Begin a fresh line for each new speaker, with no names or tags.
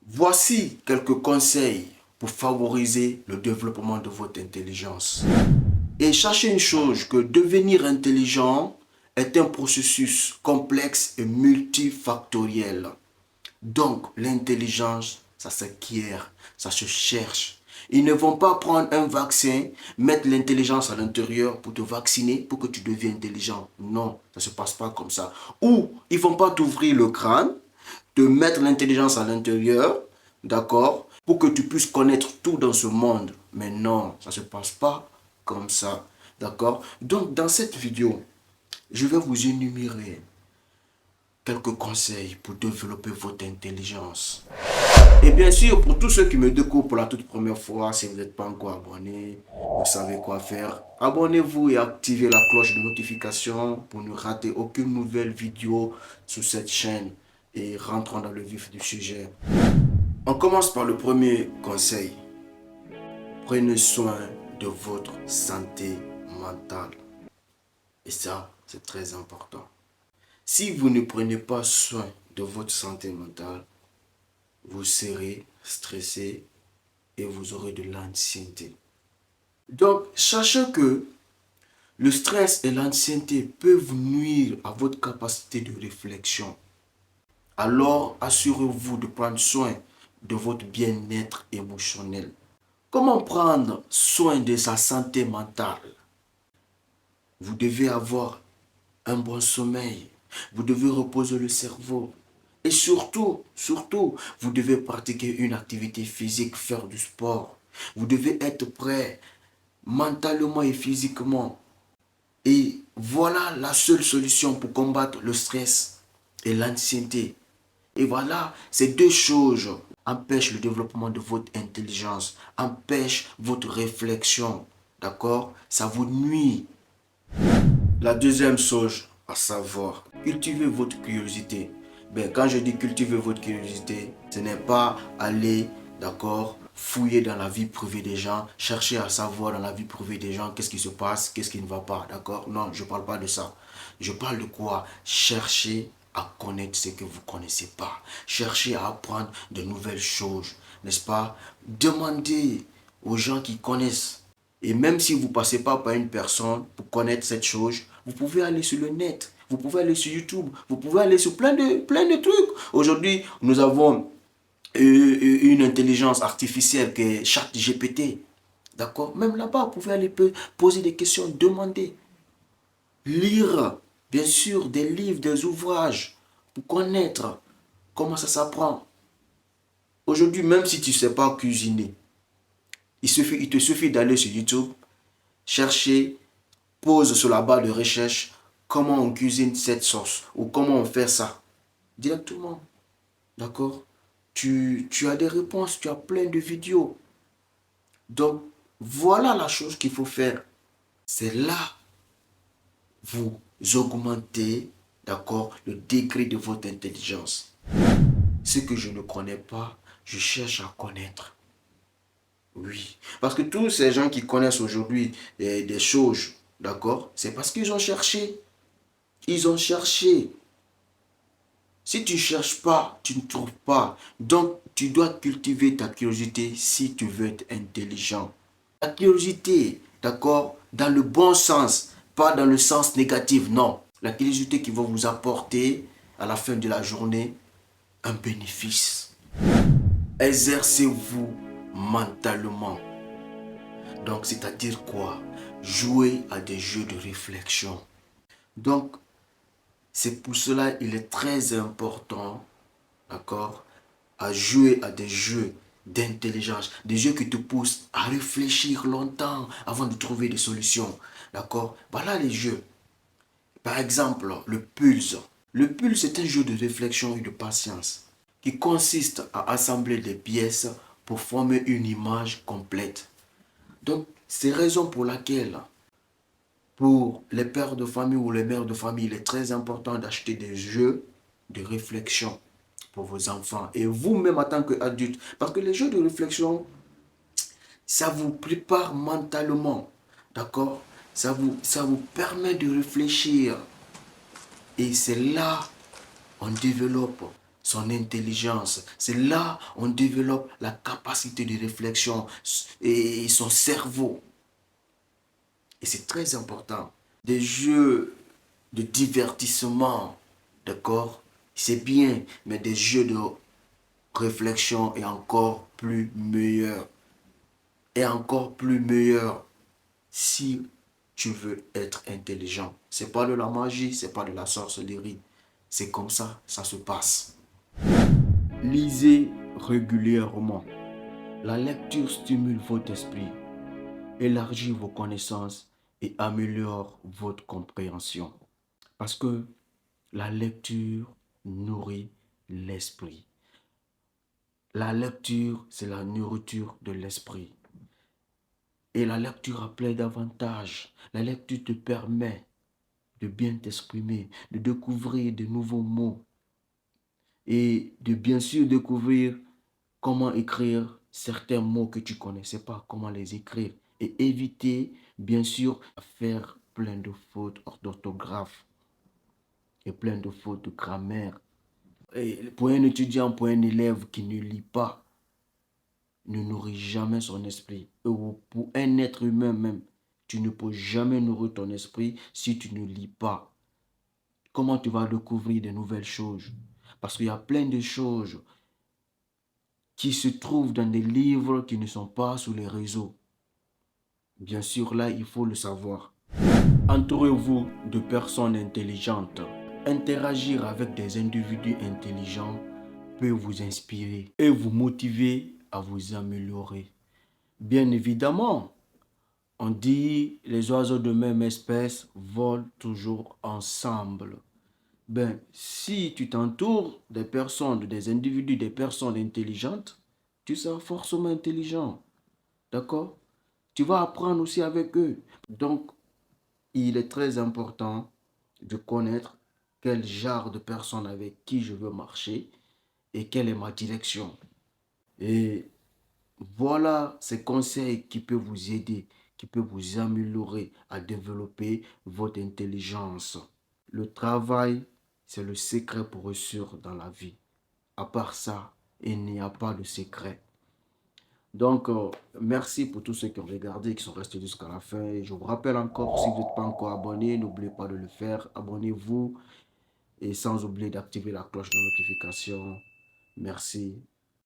Voici quelques conseils pour favoriser le développement de votre intelligence. Et sachez une chose, que devenir intelligent est un processus complexe et multifactoriel. Donc, l'intelligence, ça s'acquiert, ça se cherche. Ils ne vont pas prendre un vaccin, mettre l'intelligence à l'intérieur pour te vacciner, pour que tu deviennes intelligent. Non, ça ne se passe pas comme ça. Ou ils ne vont pas t'ouvrir le crâne, te mettre l'intelligence à l'intérieur, d'accord, pour que tu puisses connaître tout dans ce monde. Mais non, ça ne se passe pas comme ça, d'accord. Donc, dans cette vidéo, je vais vous énumérer quelques conseils pour développer votre intelligence. Et bien sûr, pour tous ceux qui me découvrent pour la toute première fois, si vous n'êtes pas encore abonné, vous savez quoi faire. Abonnez-vous et activez la cloche de notification pour ne rater aucune nouvelle vidéo sur cette chaîne. Et rentrons dans le vif du sujet. On commence par le premier conseil. Prenez soin de votre santé mentale. Et ça, c'est très important. Si vous ne prenez pas soin de votre santé mentale, vous serez stressé et vous aurez de l'anxiété. Donc, sachez que le stress et l'anxiété peuvent nuire à votre capacité de réflexion. Alors, assurez-vous de prendre soin de votre bien-être émotionnel. Comment prendre soin de sa santé mentale? Vous devez avoir un bon sommeil. Vous devez reposer le cerveau. Et surtout, vous devez pratiquer une activité physique, faire du sport. Vous devez être prêt mentalement et physiquement. Et voilà la seule solution pour combattre le stress et l'anxiété. Et voilà, ces deux choses empêchent le développement de votre intelligence, empêchent votre réflexion. D'accord? Ça vous nuit. La deuxième chose à savoir, cultivez votre curiosité. Ben, quand je dis cultiver votre curiosité, ce n'est pas aller, d'accord, fouiller dans la vie privée des gens, chercher à savoir dans la vie privée des gens qu'est-ce qui se passe, qu'est-ce qui ne va pas, d'accord? Non, je ne parle pas de ça. Je parle de quoi? Chercher à connaître ce que vous ne connaissez pas. Chercher à apprendre de nouvelles choses, n'est-ce pas? Demandez aux gens qui connaissent. Et même si vous ne passez pas par une personne pour connaître cette chose, vous pouvez aller sur le net, vous pouvez aller sur YouTube, vous pouvez aller sur plein de trucs. Aujourd'hui, nous avons une intelligence artificielle qui est ChatGPT. D'accord? Même là-bas, vous pouvez aller poser des questions, demander. Lire, bien sûr, des livres, des ouvrages pour connaître comment ça s'apprend. Aujourd'hui, même si tu ne sais pas cuisiner, il te suffit d'aller sur YouTube, chercher, pose sur la barre de recherche comment on cuisine cette sauce ou comment on fait ça. Directement. D'accord? Tu as des réponses, tu as plein de vidéos. Donc, voilà la chose qu'il faut faire. C'est là, vous augmentez, d'accord, le degré de votre intelligence. Ce que je ne connais pas, je cherche à connaître. Oui, parce que tous ces gens qui connaissent aujourd'hui des choses, d'accord, c'est parce qu'ils ont cherché. Ils ont cherché. Si tu ne cherches pas, tu ne trouves pas. Donc, tu dois cultiver ta curiosité si tu veux être intelligent. La curiosité, d'accord, dans le bon sens, pas dans le sens négatif, non. La curiosité qui va vous apporter à la fin de la journée un bénéfice. Exercez-vous mentalement. Donc, c'est-à-dire quoi? Jouer à des jeux de réflexion. Donc, c'est pour cela qu'il est très important, d'accord, à jouer à des jeux d'intelligence, des jeux qui te poussent à réfléchir longtemps avant de trouver des solutions, d'accord. Voilà les jeux. Par exemple, le Pulse. Le Pulse est un jeu de réflexion et de patience qui consiste à assembler des pièces pour former une image complète. Donc, c'est raison pour laquelle, pour les pères de famille ou les mères de famille, il est très important d'acheter des jeux de réflexion pour vos enfants et vous-même en tant qu'adulte. Parce que les jeux de réflexion, ça vous prépare mentalement, d'accord? Ça vous permet de réfléchir. Et c'est là on développe son intelligence. C'est là on développe la capacité de réflexion et son cerveau. Et c'est très important. Des jeux de divertissement, d'accord? C'est bien, mais des jeux de réflexion est encore plus meilleur. Et encore plus meilleur si tu veux être intelligent. C'est pas de la magie, c'est pas de la sorcellerie. C'est comme ça se passe. Lisez régulièrement. La lecture stimule votre esprit, élargit vos connaissances et améliore votre compréhension. Parce que la lecture nourrit l'esprit. La lecture, c'est la nourriture de l'esprit. Et la lecture a plein d'avantages. La lecture te permet de bien t'exprimer, de découvrir de nouveaux mots et de bien sûr découvrir comment écrire certains mots que tu ne connaissais pas, comment les écrire et éviter bien sûr de faire plein de fautes d'orthographe et plein de fautes de grammaire. Et pour un étudiant, pour un élève qui ne lit pas, ne nourrit jamais son esprit. Ou pour un être humain même, tu ne peux jamais nourrir ton esprit si tu ne lis pas. Comment tu vas découvrir de nouvelles choses? Parce qu'il y a plein de choses qui se trouvent dans des livres qui ne sont pas sur les réseaux. Bien sûr, là, il faut le savoir. Entourez-vous de personnes intelligentes. Interagir avec des individus intelligents peut vous inspirer et vous motiver à vous améliorer. Bien évidemment, on dit les oiseaux de même espèce volent toujours ensemble. Ben, si tu t'entoures des personnes, des individus, des personnes intelligentes, tu seras forcément intelligent. D'accord? Tu vas apprendre aussi avec eux. Donc, il est très important de connaître quel genre de personne avec qui je veux marcher et quelle est ma direction. Et voilà ces conseils qui peuvent vous aider, qui peuvent vous améliorer à développer votre intelligence. Le travail, c'est le secret pour réussir dans la vie. À part ça, il n'y a pas de secret. Donc, merci pour tous ceux qui ont regardé, qui sont restés jusqu'à la fin. Et je vous rappelle encore, si vous n'êtes pas encore abonné, n'oubliez pas de le faire. Abonnez-vous et sans oublier d'activer la cloche de notification. Merci.